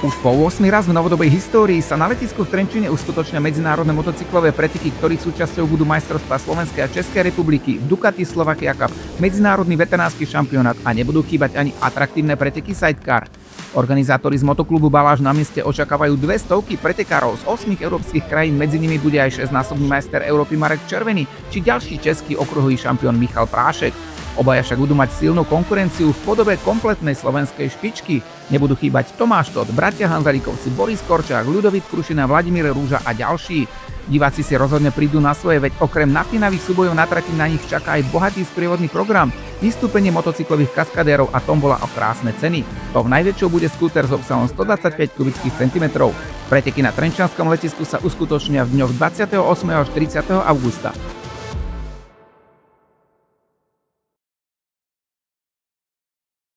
Už po 8. raz v novodobej histórii sa na letisku v Trenčíne uskutočnia medzinárodné motocyklové preteky, ktorých súčasťou budú majstrovstvá Slovenskej a Českej republiky, Ducati Slovakia Cup, medzinárodný veteránsky šampionát a nebudú chýbať ani atraktívne preteky sidecar. Organizátori z motoklubu Baláž na mieste očakávajú 200 pretekárov z 8 európskych krajín, medzi nimi bude aj 6-násobný majster Európy Marek Červený či ďalší český okruhový šampión Michal Prášek. Obaja však budú mať silnú konkurenciu v podobe kompletnej slovenskej špičky. Nebudú chýbať Tomáš Todt, bratia Hanzalíkovci, Boris Korčák, Ľudovít Krušina, Vladimír Rúža a ďalší. Diváci si rozhodne prídu na svoje, veď okrem napínavých súbojov na trati na nich čaká aj bohatý sprievodný program, vystúpenie motocyklových kaskadérov a tombola o krásne ceny. To v najväčšou bude skúter s obsahom 125 kubických centimetrov. Preteky na trenčianskom letisku sa uskutočnia v dňoch 28. až 30. augusta.